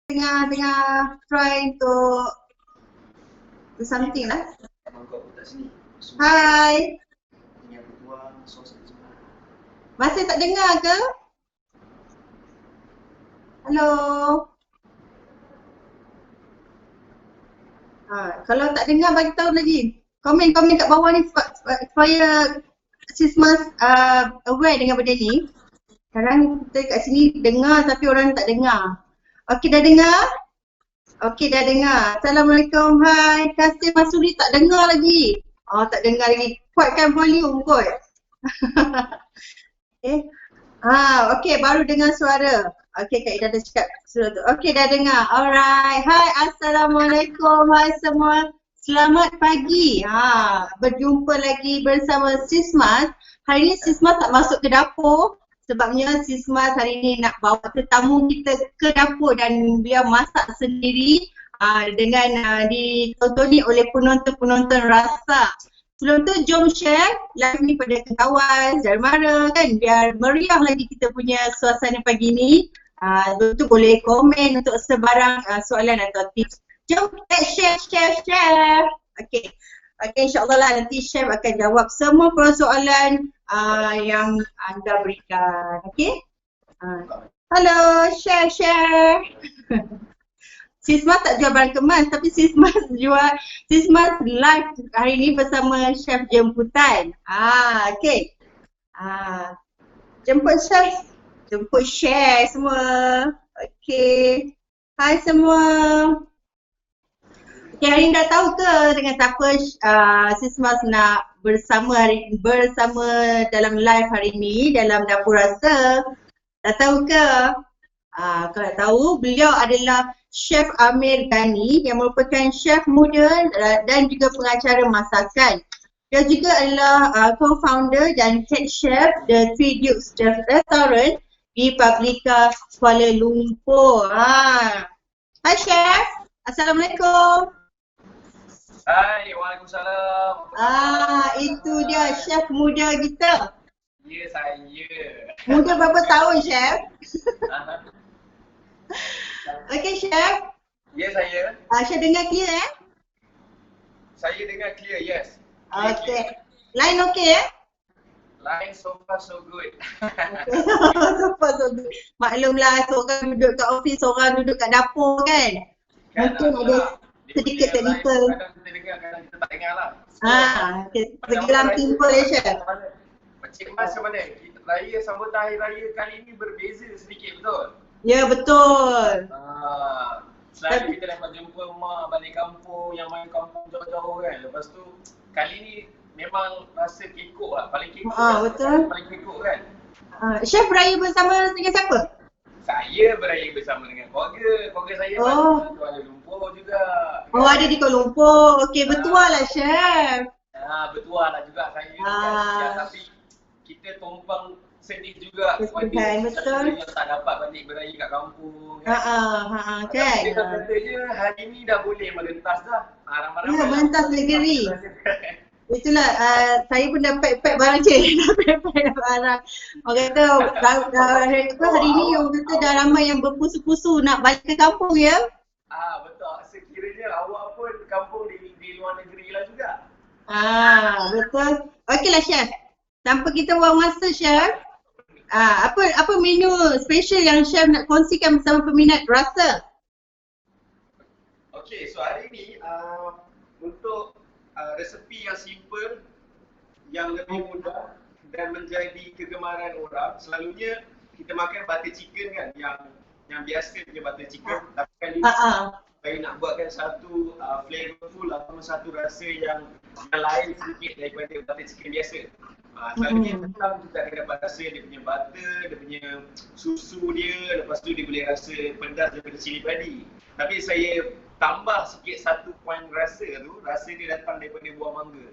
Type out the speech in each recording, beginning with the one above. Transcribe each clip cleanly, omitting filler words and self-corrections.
tengah try untuk do something lah. Hai. Masih tak dengar ke? Hello. Kalau tak dengar bagi tahu lagi. Komen kat bawah ni supaya Sismas aware dengan benda ni. Sekarang kita kat sini dengar tapi orang tak dengar. Okey, dah dengar? Okey, dah dengar. Assalamualaikum, hai. Kasih Masuri tak dengar lagi. Tak dengar lagi. Kuatkan volume kot. Okey, baru dengar suara. Okey, Kak Ida dah cakap suara tu. Okey, dah dengar. Alright. Hai, Assalamualaikum. Hai semua. Selamat pagi. Berjumpa lagi bersama Sismas. Hari ni Sismas tak masuk ke dapur. Sebabnya Sismas hari ni nak bawa tetamu kita ke dapur dan dia masak sendiri dengan ditotoni oleh penonton-penonton rasa. Sebelum tu jom share live ni pada kawan, jangan marah kan, biar meriah lagi kita punya suasana pagi ni. Sebelum tu boleh komen untuk sebarang soalan atau tips. Jom kita share. Okay, insyaAllah lah nanti Chef akan jawab semua persoalan yang anda berikan. Okay? Halo, share. Sismas tak jual barang kemas tapi Sismas live hari ni bersama Chef Jemputan. Okay. Jemput Chef, jemput share semua. Okay. Hai semua. Okay, hari ni dah tahu ke dengan siapa Sismas nak bersama dalam live hari ni dalam Dapur Rasa? Dah tahu ke? Kalau tahu, beliau adalah Chef Amir Ghani yang merupakan chef muda dan juga pengacara masakan. Dia juga adalah co-founder dan head chef The Three Dukes Restaurant di Publica, Kuala Lumpur. Hai Chef, Assalamualaikum. Hai, waalaikumsalam. Itu dia chef muda kita. Ya, saya. Muda berapa tahun, Chef? Okey, Chef. Ya, saya. Chef dengar clear Saya dengar clear, yes. Okey. Line okey Line so far so good. So far so good. Maklumlah, seorang duduk kat office, seorang duduk kat dapur kan. Mungkin ada sedikit teknikal. Kadang kita dengar, kadang kita tak dengar lah. Segelam timbul Chef. Cik Mas macam mana? Raya sambutan hari raya kali ni berbeza sedikit, betul? Ya, betul. Selalu kita dapat jumpa mak balik kampung, yang main kampung jauh-jauh kan. Lepas tu, kali ni memang rasa kekok lah. Paling kekok betul. Paling kekok kan. Chef beraya bersama dengan siapa? Saya beraya bersama dengan keluarga saya di Kuala Lumpur juga. Ada di Kuala Lumpur. Okey, bertuah lah Chef. Bertuah lah juga saya juga. Tapi kita tumpang sedih juga. Betul. Yang tak dapat balik beraya kat kampung. Kan. Kita kata je hari ni dah boleh merentas dah. Ya, merentas negeri. Itulah, saya pun dah pack barang cik. Dah pack barang. Orang kata hari ni orang kata dah ramai yang berpusu-pusu nak balik ke kampung ya. Betul. Sekiranya awak pun kampung di luar negeri lah juga. Betul. Okeylah Chef. Tanpa kita buang masa Chef. Apa menu special yang Chef nak kongsikan bersama peminat rasa? Okey, so hari ni untuk resepi yang simple, yang lebih mudah dan menjadi kegemaran orang. Selalunya kita makan butter chicken kan, yang biasa punya butter chicken. Tapi kali ni saya nak buatkan satu flavorful atau satu rasa yang lain sedikit daripada butter chicken biasa. Selalunya kita akan dapat rasa dia punya butter, dia punya susu dia, lepas tu dia boleh rasa pedas daripada cili padi. Tapi saya tambah sikit satu poin rasa tu, rasa dia datang daripada buah mangga.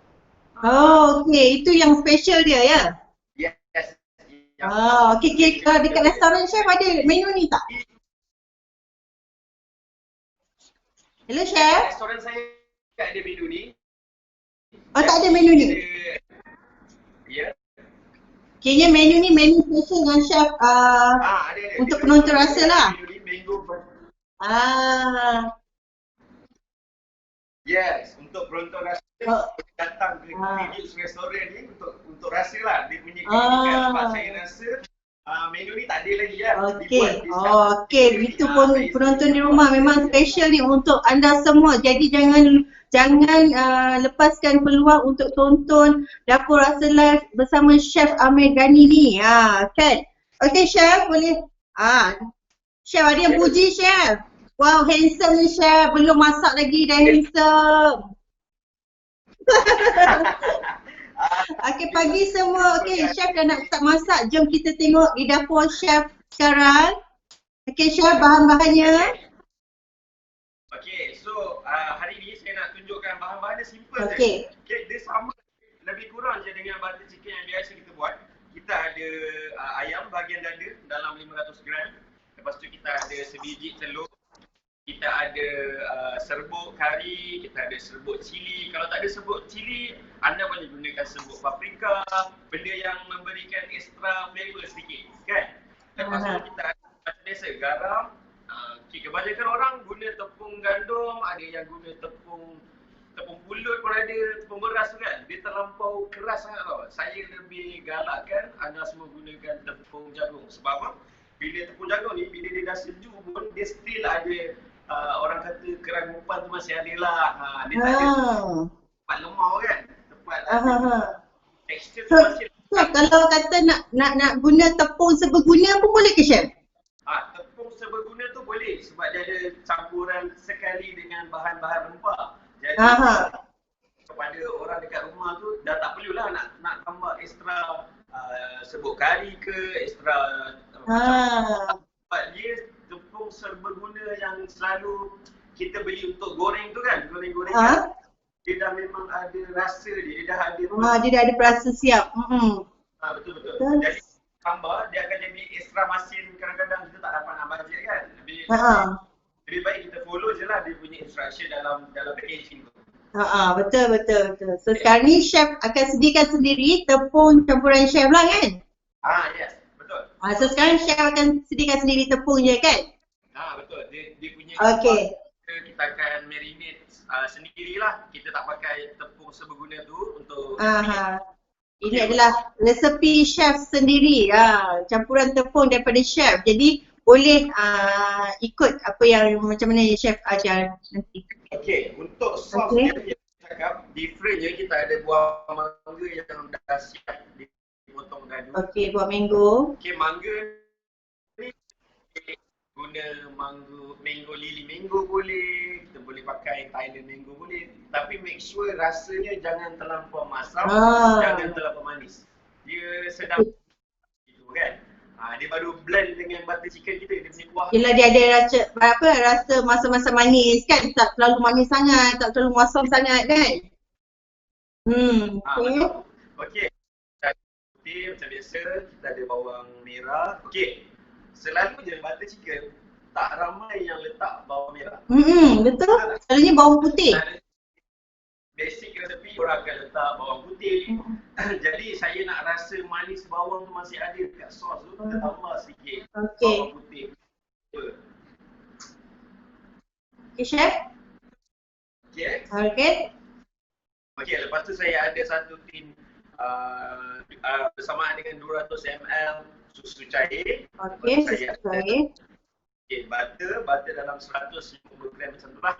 Okey, itu yang special dia ya? Yes. Okey, dekat restoran Chef ada menu ni tak? Hello Chef. Restoran saya tak ada menu ni. Tak ada menu ni? Ya. Kayaknya menu ni menu special dengan Chef ada. untuk penonton rasa lah. Menu ni mango Ah. Yes, untuk penonton rasa Oh. datang ke Ah. Grillz Restaurant ni untuk rasa lah dia punya keunikan sebab saya Ah. rasa menu ni tak ada lagi kan. Okey. Dibuat Oh, okey. Itu pun penonton di rumah memang special ni untuk anda semua. Jadi jangan lepaskan peluang untuk tonton Dapur Rasa Live bersama Chef Amir Ghani ni. Kan? Okey, Chef boleh. Chef ada yang puji, Chef. Wow, handsome ni, Chef. Belum masak lagi dah handsome. Okey, pagi semua. Okey, Chef dah nak start masak. Jom kita tengok di dapur Chef sekarang. Okey, Chef, bahan-bahannya. Okey, so hari ni saya nak tunjukkan bahan-bahan dia simple je. Okey. Okay, dia sama lebih kurang je dengan butter chicken yang biasa kita buat. Kita ada ayam bahagian dada dalam 500 gram. Lepas tu kita ada sebiji telur. Kita ada serbuk kari, kita ada serbuk cili. Kalau tak ada serbuk cili, anda boleh gunakan serbuk paprika, benda yang memberikan extra flavor sedikit, kan? Lepas tu kita ada macam biasa garam. Kebanyakan orang guna tepung gandum, ada yang guna tepung pulut pun ada, tepung beras tu kan. Dia terlampau keras sangat tau. Saya lebih galakkan anda semua gunakan tepung jagung. Sebab apa? Bila tepung jagung ni, bila dia dah sejuk pun, dia still ada orang kata kerangupan tu masih ada lah. Dia tak ada tempat lemah kan. Tempat tekstur tu masih. So, kalau kata nak guna tepung seberguna pun boleh ke, Chef? Tepung seberguna tu boleh sebab dia ada campuran sekali dengan bahan-bahan rempah. Jadi kepada orang dekat rumah tu dah tak perlulah nak tambah ekstra serbuk kari ke, ekstra sebab dia tepung serbaguna yang selalu kita beli untuk goreng tu kan, goreng-gorengan. Dia dah memang ada rasa dia dah ada. Dia dah ada perasa siap. Betul. Jadi tambah dia akan jadi extra masin, kadang-kadang kita tak dapat nak bajet kan. Lebih baik kita follow je lah dia punya instruction dalam packaging tu. Betul. So sekarang ni Chef akan sediakan sendiri tepung campuran Chef lah kan? Yes, betul. So sekarang Chef akan sediakan sendiri tepung je kan? Betul. Dia punya kita akan marinate sendirilah. Kita tak pakai tepung seberguna tu untuk ini adalah resepi Chef sendiri. Campuran tepung daripada Chef. Jadi boleh ikut apa yang macam mana Chef ajar nanti. Okey, untuk sos dia cakap different je. Kita ada buah mangga yang dah siap dipotong dadu. Okey, buah mango. Okey, mangga ni guna mango lili mango boleh, kita boleh pakai Thailand mango boleh, tapi make sure rasanya jangan terlampau masam, jangan terlampau manis. Dia sedang gitu kan. Dia baru blend dengan butter chicken kita, dia punya kuah. Yelah, dia ada rasa masam-masam manis kan, tak terlalu manis sangat, tak terlalu masam sangat kan. Okey. Putih macam biasa, kita ada bawang merah. Okey. Selalunya butter chicken tak ramai yang letak bawang merah. Betul. Selalunya bawang putih. Basic resepi orang akan letak bawang putih. Jadi saya nak rasa manis bawang tu masih ada dekat sos tu, kita tambah sikit bawang putih. Okey, Chef. Okey, lepas tu saya ada satu tin bersamaan dengan 200 ml susu cair. Okey, susu cair. Okey, butter dalam 150 gram macam tu lah.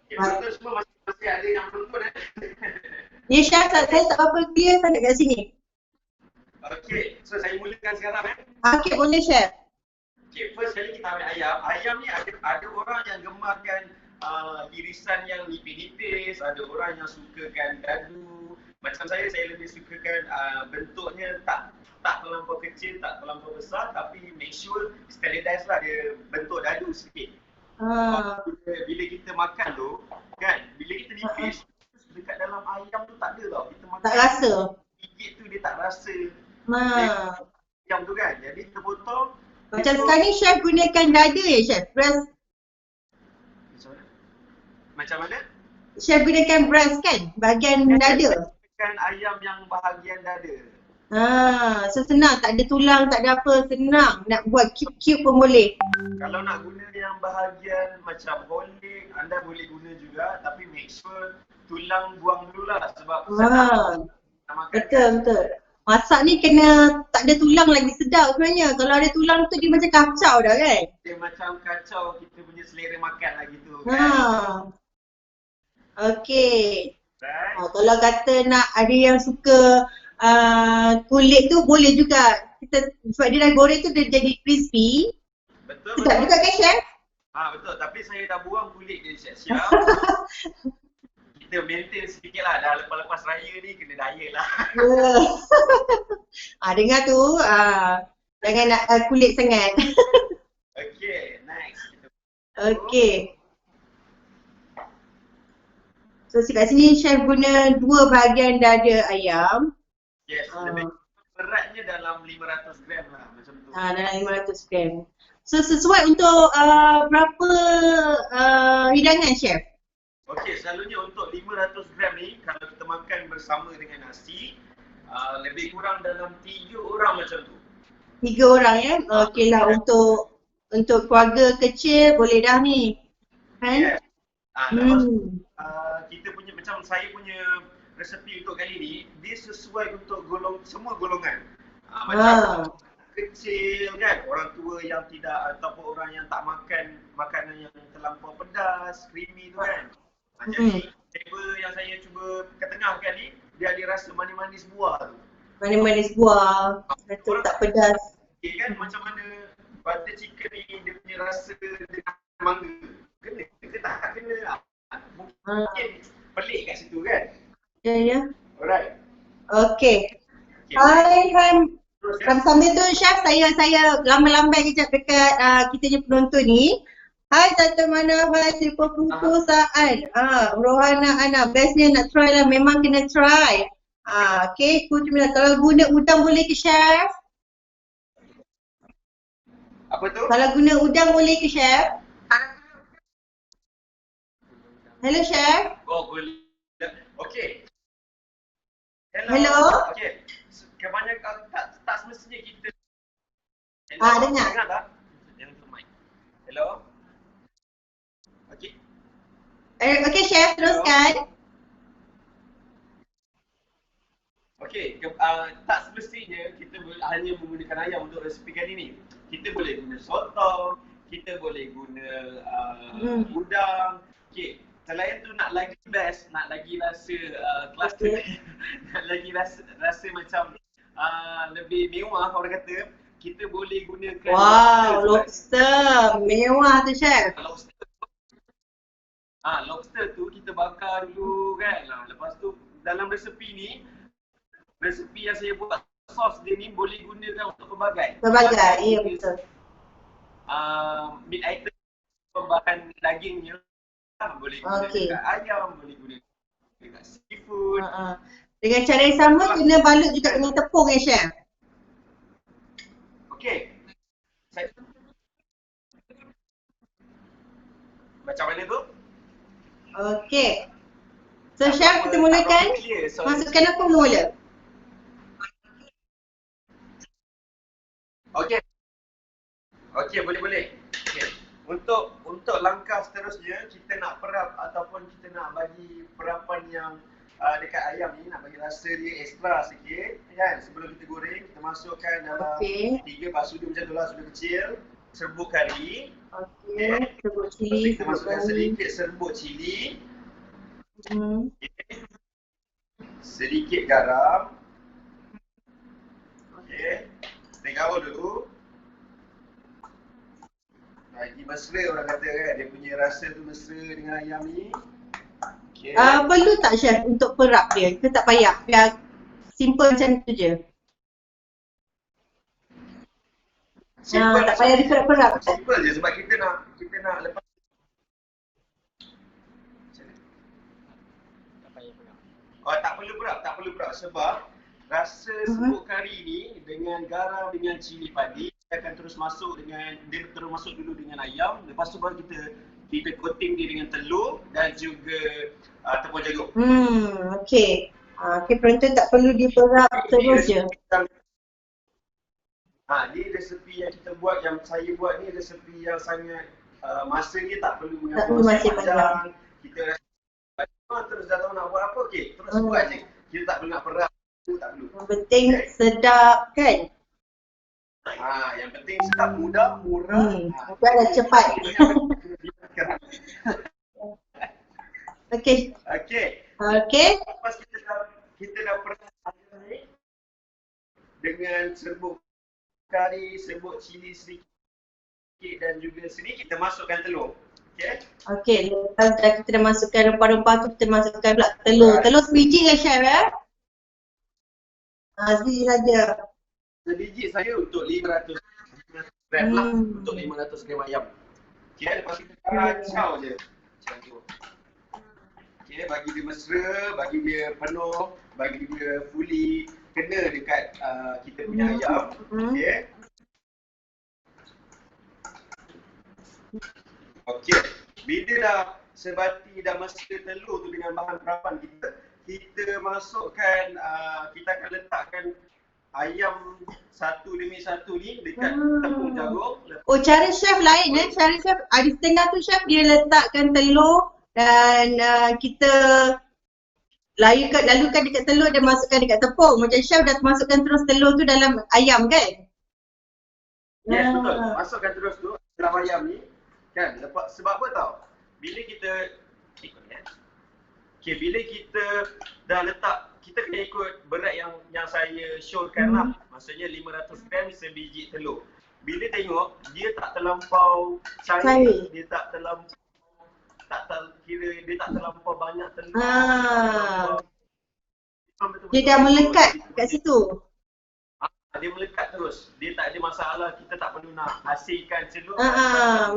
Betul, semua masih ada yang menonton Ya, Chef, saya tak apa clear sangat kat sini. Okey, so saya mulakan sekarang Okey, boleh Chef. Okey, first kali kita ambil ayam. Ayam ni ada orang yang gemarkan irisan yang nipis-nipis, ada orang yang sukakan dadu. Macam saya lebih sukakan bentuknya tak terlampau kecil, tak terlampau besar, tapi make sure standardize lah dia bentuk dadu sikit. Bila kita makan tu, kan, bila kita nipis, dekat dalam ayam tu tak ada tau. Kita makan tak rasa. Gigit tu dia tak rasa. Ayam tu kan. Jadi kita potong. Macam sekarang ni Chef gunakan dada ya Chef? Breast. Macam mana? Chef gunakan breast kan? Bahagian dada. Gunakan ayam yang bahagian dada. So senang, tak ada tulang, tak ada apa, senang. Nak buat cube-cube pun boleh. Kalau nak guna yang bahagian macam holik, anda boleh guna juga, tapi make sure tulang buang dulu lah sebab senang nak makan. Betul. Masak ni kena tak ada tulang lagi sedap sebenarnya. Kalau ada tulang tu dia macam kacau dah kan. Dia macam kacau kita punya selera makan lah gitu kan. Okey. Right? Kalau kata nak ada yang suka kulit tu boleh juga. Kita sebab dia dah goreng tu dia jadi crispy. Betul. Sedap juga kan chef? Betul, tapi saya dah buang kulit dia siap-siap. Kita maintain sedikit lah, dah lepas-lepas raya ni kena diet lah. Dengar tu, jangan nak kulit sangat. Okay, next. Okay. So kat sini chef guna 2 bahagian dada ayam. Yes, lebih beratnya dalam 500 gram lah macam tu. Dalam 500 gram. So sesuai untuk berapa hidangan chef? Okey, selalunya untuk 500 gram ni kalau kita makan bersama dengan nasi, lebih kurang dalam 3 orang macam tu. 3 orang ya? Okey lah, untuk keluarga kecil boleh dah ni. Kan? Yes. Lepas kita punya macam saya punya resepi untuk kali ni, dia sesuai untuk semua golongan. Macam kecil kan, orang tua yang tidak ataupun orang yang tak makan makanan yang terlampau pedas, creamy tu kan. Jadi flavor yang saya cuba ketengahkan ni, dia ada rasa manis-manis buah tu. Manis-manis buah, betul tak pedas. Okay kan, macam mana butter chicken ni dia punya rasa dengan mangga. Kena ke tak kena? Mungkin pelik kat situ kan? Ya. Alright. Okay. Hai. Sambil tu chef, saya lambai-lambai kejap dekat kita punya penonton ni. Hai Tante Mana, hai Triple Pupu Sa'ad. Rohana Ana, bestnya nak try lah, memang kena try. Okay, Kucumila. Kalau guna udang boleh ke chef? Apa tu? Kalau guna udang boleh ke chef? Hello chef? Oh boleh. Okay. Hello? Okay. Kebanyakan tak semestinya kita. Dengar. Dengar tak? Yang tu mic. Hello? Okay. Okay chef, teruskan. Okay, tak semestinya kita hanya menggunakan ayam untuk resepi kali ni. Kita boleh guna sotong, kita boleh guna udang. Okay, selain tu nak lagi best, nak lagi rasa cluster, nak lagi rasa macam lebih mewah orang kata, kita boleh gunakan lobster. Mewah tu chef. Lobster tu kita bakar dulu kan. Lepas tu dalam resepi ni, resepi yang saya buat sos dia ni boleh gunakan untuk pelbagai. Ya betul. Meat item, bahan dagingnya boleh guna dekat ayam, boleh guna dekat seafood. Dengan cara yang sama kena balut juga dengan tepung ya chef. Okey. Macam mana tu? Okey. So chef kita mulakan. Masukkan apa mula? Okey, boleh. Okey. Untuk langkah seterusnya, kita nak perap ataupun kita nak bagi perapan yang dekat ayam ni, nak bagi rasa dia ekstra sikit kan. Sebelum kita goreng, kita masukkan dalam 3 basuh dia macam tu lah, sudah kecil. Serbuk kari. Okey, serbuk cili. Kita masukkan sedikit serbuk cili. Sedikit garam. Okey. Kita gaul dulu. Lagi mesra orang kata kan, dia punya rasa tu mesra dengan ayam ni. Okay. Perlu tak chef untuk perap dia? Kita tak payah, biar simple macam tu je. Tak payah diperap-perap. Simple je sebab kita nak lepas. Tak perlu perap sebab rasa serbuk kari ni dengan garam dengan cili padi akan terus masuk dulu dengan ayam, lepas tu baru kita coating dia dengan telur dan juga tepung jagung. Okey. Okay, penonton tak perlu diperap terus je. Ni resepi yang kita buat, yang saya buat ni resepi yang sangat masa dia tak perlu mengambil masa panjang. Kita rasa terus dah tahu nak buat apa, okey, terus buat je. Kita tak perlu nak perap, tak perlu. Yang penting sedap kan? Yang penting sedap, mudah, murah. Bukan dah cepat. Okey. Lepas kita dah perap ni dengan serbuk kari, serbuk cili sedikit dan juga sedikit kita masukkan telur. Okey, lepas kita dah masukkan rempah-rempah tu, kita masukkan pula telur. Telur sebiji ke chef ya? Sebiji saja. Sebiji saya untuk 500 gram lah, untuk 500 gram ayam. Lepas kita kacau je macam tu. Bagi dia mesra, bagi dia penuh, bagi dia fully kena dekat kita punya ayam. Bila dah sebati dah mesra telur tu dengan bahan perapan kita masukkan, kita akan letakkan ayam satu demi satu ni dekat tepung jagung. Cara chef lain cara chef di tengah tu chef dia letakkan telur dan kita lalukan dekat telur dan masukkan dekat tepung. Macam chef dah masukkan terus telur tu dalam ayam kan? Yes, betul. Masukkan terus tu dalam ayam ni kan. Sebab apa tau? Bila kita bila kita dah letak, kita kena ikut berat yang saya showkan lah. Maksudnya 500 gram sebiji telur. Bila tengok dia tak terlampau cair, dia tak terlampau dia tak terlampau banyak telur. Dia dah melekat kat situ. Dia melekat terus. Dia tak ada masalah, kita tak perlu nak hasilkan celup.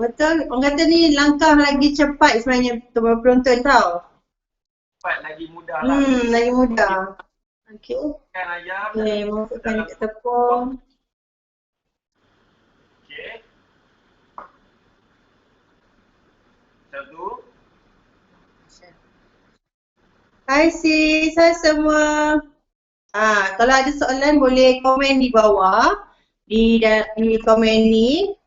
Betul. Orang kata ni langkah lagi cepat sebenarnya untuk penonton tau. Cepat, lagi mudah lah. Lagi mudah. Okey. Ayam. Masukkan dekat tepung. Satu. Hai sis, hai semua. Kalau ada soalan boleh komen di bawah. Di komen ni.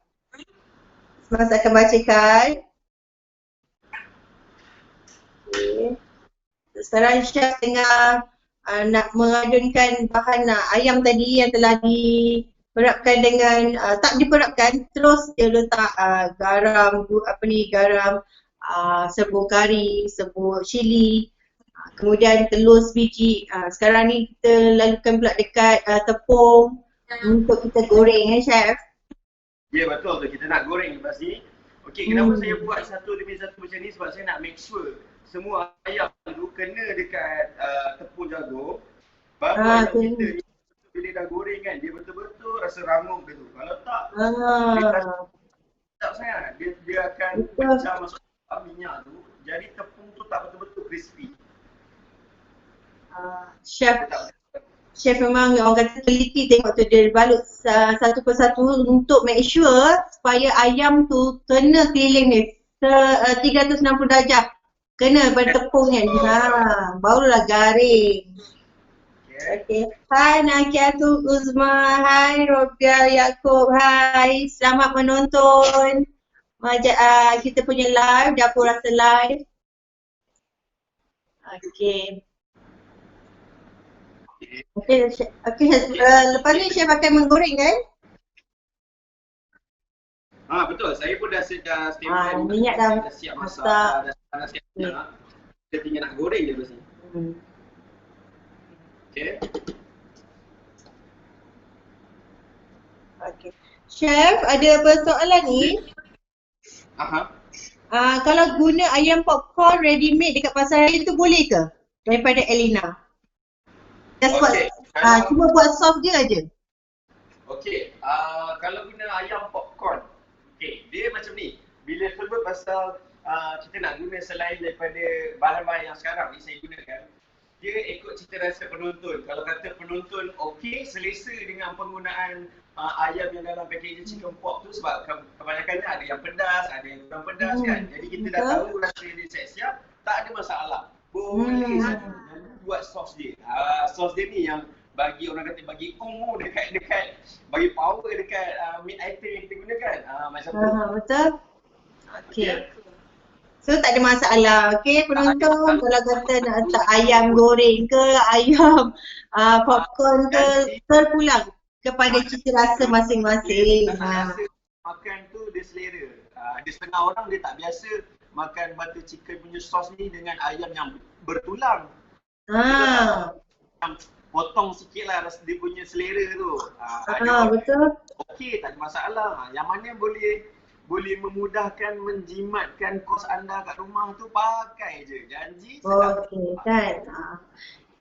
Mas akan bacakan. Sekarang chef tengah nak mengadunkan bahan ayam tadi yang telah diperapkan dengan tak diperapkan, terus dia letak garam, serbuk kari, serbuk cili, kemudian telur sebiji. Sekarang ni kita lalukan pula dekat tepung untuk kita goreng chef. Ya betul tu, kita nak goreng lepas ni. Okey, kenapa saya buat satu demi satu macam ni? Sebab saya nak make sure semua ayam tu kena dekat tepung jagung. Baru ayam kita ni bila dah goreng kan, dia betul-betul rasa rangup dia tu. Kalau tak, tak sangat. Dia akan pecah masuk minyak tu. Jadi tepung tu tak betul-betul crispy. Chef memang orang kata teliti tengok tu, dia balut satu persatu untuk make sure supaya ayam tu kena keliling ni 360 darjah. Kena pada tepung kan. Barulah garing. Okay. Hai Nakiatul Uzma, hai Robiah Yaakob, hai. Selamat menonton kita punya live, Dapur Rasa Live. Okay. Lepas ni chef akan menggoreng kan? Betul, saya pun dah standby. Minyak dah siap masak, dah siap nak. Kita tinggal nak goreng je lepas ni. Okay. Chef, ada persoalan ni. Kalau guna ayam popcorn ready made dekat pasar raya tu boleh ke? Daripada Elina. Cuma buat soft je aja. Okey, kalau guna ayam popcorn, dia macam ni. Bila sebut pasal kita nak guna selain daripada bahan-bahan yang sekarang ni saya gunakan, dia ikut cita rasa penonton. Kalau kata penonton okey, selesa dengan penggunaan ayam yang dalam packaging chicken pork tu, sebab kebanyakannya ada yang pedas, ada yang kurang pedas kan. Jadi kita dah tahu rasa dia siap-siap, tak ada masalah. Boleh saja. buat sos dia. Sos dia ni yang bagi orang kata bagi dekat bagi power dekat meat item yang kita gunakan. Macam tu. Betul. Okay. So tak ada masalah. Okay, penonton kalau kata nak letak ayam goreng ke, ayam popcorn ke, terpulang kepada cita rasa masing-masing. Rasa makan tu dia selera. Dia setengah orang dia tak biasa makan butter chicken punya sos ni dengan ayam yang bertulang. Potong sikit lah rasa dia punya selera tu. Betul. Okey, tak ada masalah. Yang mana boleh memudahkan menjimatkan kos anda kat rumah tu, pakai je. Janji sedap. Okey kan.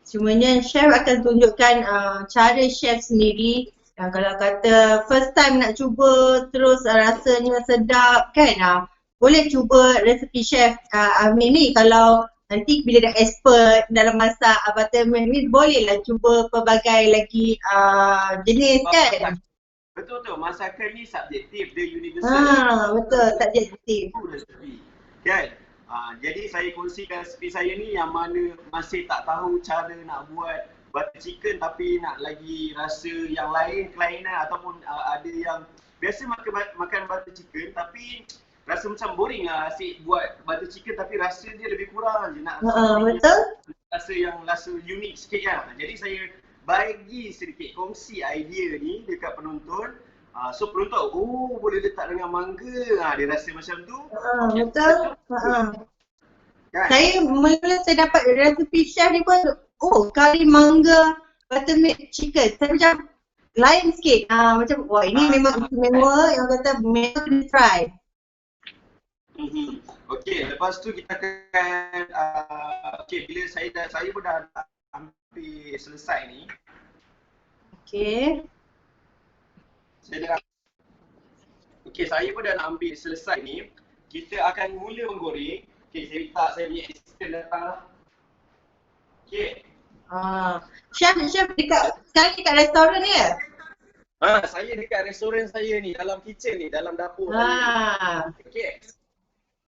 Cumanya chef akan tunjukkan cara chef sendiri. Kalau kata first time nak cuba terus rasanya sedap kan. Boleh cuba resepi chef Amir ni. Kalau nanti bila dah expert dalam masak buttermilk ni, bolehlah cuba pelbagai lagi jenis kan. Betul. Masakan ni subjektif, dia universal. Betul, subjektif. Kan? Jadi saya kongsikan resipi saya ni yang mana masih tak tahu cara nak buat butter chicken tapi nak lagi rasa yang lain, kelainan ataupun ada yang biasa makan butter chicken tapi rasa macam boring lah asyik buat butter chicken tapi rasa dia lebih kurang je. Nak betul. Rasa unik sikit kan. Jadi saya bagi sedikit kongsi idea ni dekat penonton. So penonton, boleh letak dengan mangga. Dia rasa macam tu. Betul. Kan? Saya dapat resepi chef ni pun, kari mangga buttermilk chicken. Saya macam lain sikit. Macam, ini memang istimewa yang kata memang kena try. Okey, lepas tu kita akan bila saya pun dah hampir selesai ni. Okey. Saya pun dah nak ambil selesai ni. Kita akan mula menggoreng. Okey, saya minta saya punya assistant datang lah. Okey. Chef sekarang dekat restoran ni ya? Saya dekat restoran saya ni, dalam kitchen ni, dalam dapur saya. Okey.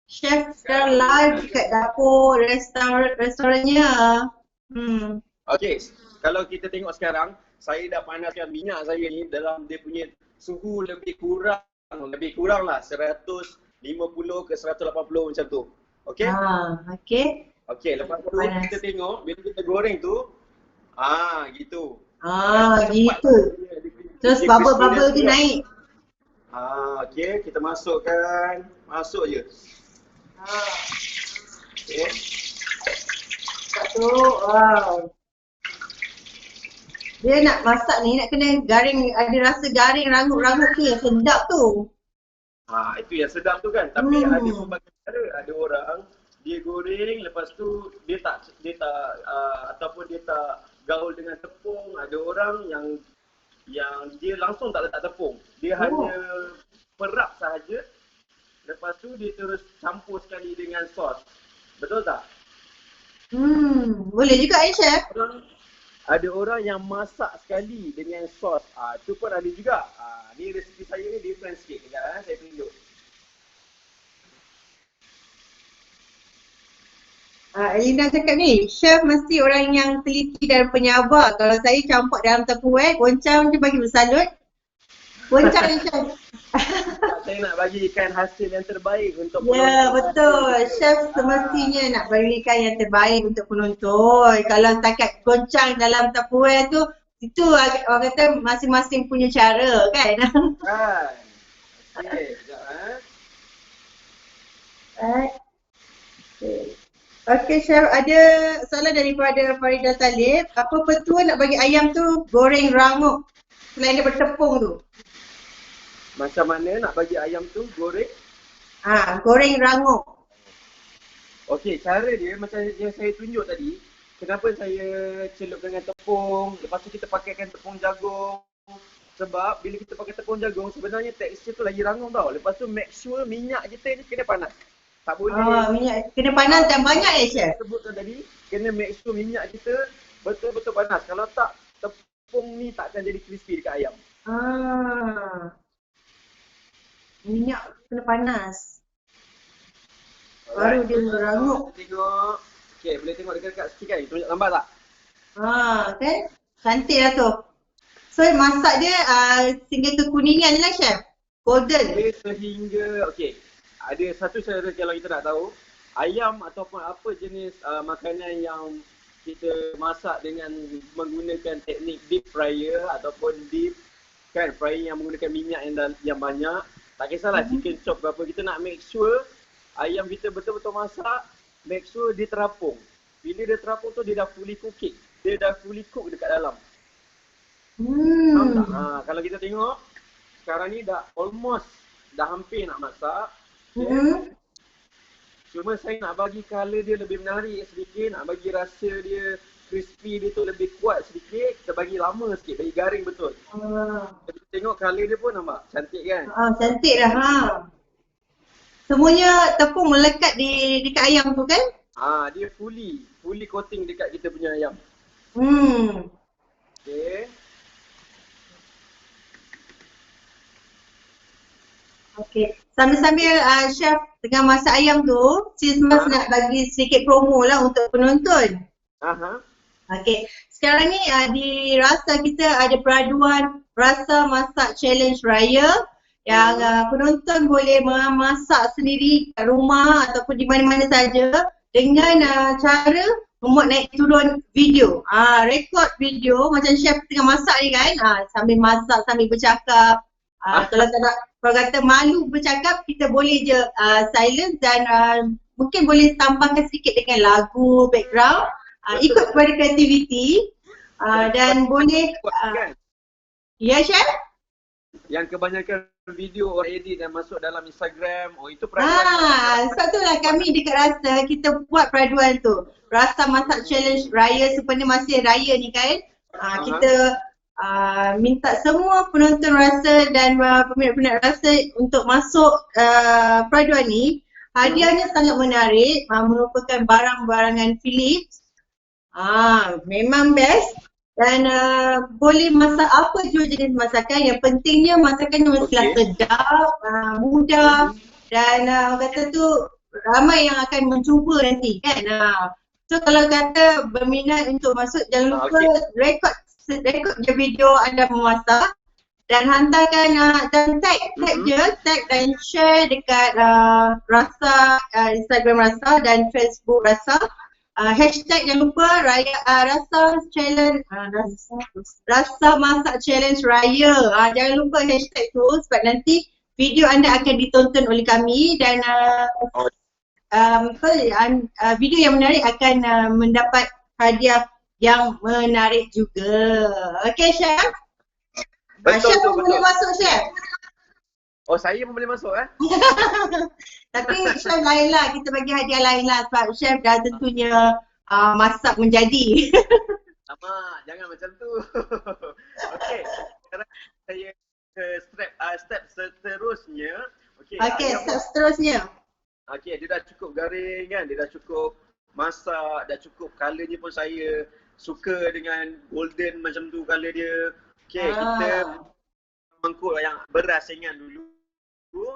Chef sekarang live dekat dapur restorannya. Okey, kalau kita tengok sekarang, saya dah panaskan minyak saya ni dalam dia punya suhu lebih kurang lah 150 ke 180 macam tu. Okey? Okey, lepas tu kita tengok bila kita goreng tu, gitu. Gitu. Terus bubble dia naik. Okey, kita masukkan. Masuk je. Okey. Satu, dia nak masak ni nak kena garing, ada rasa garing rangup-rangup ni yang sedap tu. Itu yang sedap tu kan. Tapi ada berbagai cara. Ada orang dia goreng lepas tu dia tak ataupun dia tak gaul dengan tepung. Ada orang yang dia langsung tak letak tepung. Dia hanya perap sahaja. Lepas tu dia terus campur sekali dengan sos. Betul tak? Boleh juga Chef. Ada orang yang masak sekali dengan sos. Itu pun ada juga. Ni resipi saya ni different sikit. Kejap saya tunjuk. Elina cakap ni, chef mesti orang yang teliti dan penyabar. Kalau saya campur dalam tupperware, goncang je bagi bersalut. Goncang ni chef. Saya nak bagikan hasil yang terbaik untuk penonton. Ya, betul. Chef semestinya nak berikan yang terbaik untuk penonton. Kalau takat goncang dalam tupperware tu, itu orang kata masing-masing punya cara kan? Okey, sekejap Okey Chef, ada soalan daripada Farida Talib. Apa petua nak bagi ayam tu goreng rangup selain dia bertepung tu? Macam mana nak bagi ayam tu goreng? Goreng rangup. Okey, cara dia macam yang saya tunjuk tadi. Kenapa saya celup dengan tepung, lepas tu kita pakaikan tepung jagung. Sebab bila kita pakai tepung jagung, sebenarnya tekstur tu lagi rangup tau. Lepas tu make sure minyak kita ni kena panas. Tak boleh. Minyak kena panas dan banyak Chef? Sebutkan tadi, kena make sure minyak kita betul-betul panas. Kalau tak, tepung ni tak akan jadi crispy dekat ayam. Minyak kena panas. Baru dia rangup. Tengok. Okey, boleh tengok dekat-dekat sikit kan? Tunjuk gambar tak? Kan? Cantik lah tu. So masak dia sehingga kekuningan lah chef. Golden. Dia sehingga, ada satu cara kalau kita nak tahu, ayam ataupun apa jenis makanan yang kita masak dengan menggunakan teknik deep fryer ataupun deep kan, frying yang menggunakan minyak yang banyak, tak kisahlah chicken chop ke apa, kita nak make sure ayam kita betul-betul masak, make sure dia terapung. Bila dia terapung tu dia dah fully cooking, dia dah fully cook dekat dalam. Faham tak? Kalau kita tengok sekarang ni dah hampir nak masak. Cuma saya nak bagi color dia lebih menarik sedikit, nak bagi rasa dia crispy dia tu lebih kuat sedikit, kita bagi lama sikit, bagi garing betul. Kita tengok color dia pun nampak cantik kan? Cantik dah. Semuanya tepung melekat dekat ayam tu kan? Dia fully coating dekat kita punya ayam. Okay. Sambil-sambil chef tengah masak ayam tu, Sis Mas nak bagi sedikit promo lah untuk penonton. Okay. Sekarang ni di Rasa kita ada peraduan Rasa Masak Challenge Raya yang penonton boleh memasak sendiri kat rumah ataupun di mana-mana saja dengan cara membuat naik turun video. Rekod video macam chef tengah masak ni kan, sambil masak sambil bercakap. Kalau tak nak, kalau kata malu bercakap, kita boleh je silence dan mungkin boleh tambahkan sedikit dengan lagu background, ikut kepada kreativiti dan boleh ya chef? Yang kebanyakan video orang edit dan masuk dalam Instagram, itu peraduan. Sebab tu lah kami dekat Rasa, kita buat peraduan tu. Rasa Masak Challenge Raya sebenarnya masih raya ni kan. Kita minta semua penonton Rasa dan peminat-peminat Rasa untuk masuk peraduan ni. Hadiahnya sangat menarik, merupakan barang-barangan Philips. Memang best. Dan boleh masak apa jua jenis masakan, yang pentingnya masakannya mestilah sedap, mudah dan kata tu ramai yang akan mencuba nanti kan. So kalau kata berminat untuk masuk, jangan lupa rekod je video anda memasak dan hantarkan dan tag dan share dekat Rasa, Instagram Rasa dan Facebook Rasa. Hashtag jangan lupa Rasa Challenge, Rasa Masak Challenge Raya. Jangan lupa hashtag tu sebab nanti video anda akan ditonton oleh kami dan video yang menarik akan mendapat hadiah yang menarik juga. Okay chef? Chef pun boleh masuk chef? Saya pun boleh masuk Tapi chef lain lah, kita bagi hadiah lain lah sebab chef dah tentunya masak menjadi. Jangan macam tu. Okay, sekarang saya ke step seterusnya. Step seterusnya. Dia dah cukup garing kan, dia dah cukup masak, dah cukup colournya pun saya suka dengan golden macam tu colour dia. Kita mangkuk yang beras ringan dulu.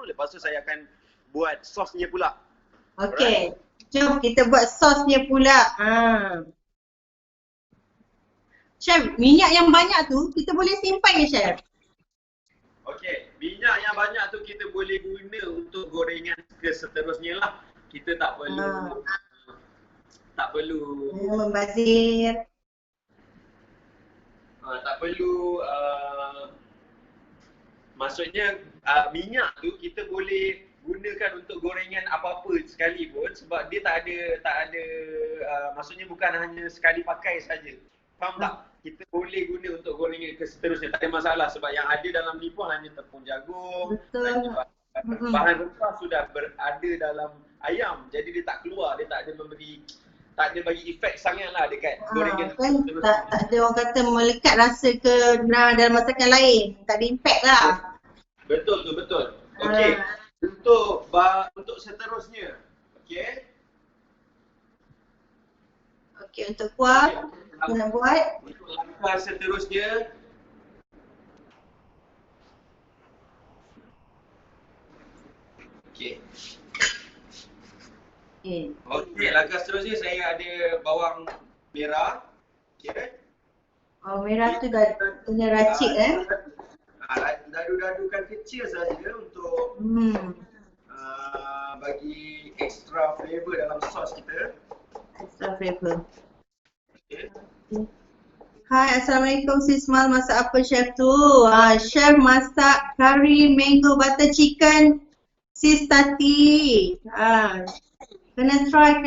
Lepas tu saya akan buat sosnya pula. Jom kita buat sosnya pula. Chef, minyak yang banyak tu kita boleh simpan ke chef? Minyak yang banyak tu kita boleh guna untuk gorengan ke seterusnya lah. Kita tak perlu membazir. Tak perlu maksudnya minyak tu kita boleh gunakan untuk gorengan apa-apa sekalipun sebab dia tak ada maksudnya bukan hanya sekali pakai saja. Faham tak? Kita boleh guna untuk gorengan ke seterusnya, tak ada masalah sebab yang ada dalam ni pun hanya tepung jagung. Bahan rempah sudah berada dalam ayam, jadi dia tak keluar, dia tak ada bagi efek sangatlah dekat gorengan kan, tak ada orang kata melekat rasa ke dalam masakan lain, tak ada impact lah. Betul. Untuk seterusnya. Untuk kuah kita nak buat. Untuk langkah seterusnya langkah seterusnya saya ada bawang merah. Oh, merah tu dah kena racik Dadu-dadukan kecil saja untuk bagi extra flavor dalam sos kita. Extra flavor. Okay. Hai, Assalamualaikum Sis Mal, masak apa chef tu? Chef masak kari mango butter chicken Sis Tati. Kena try.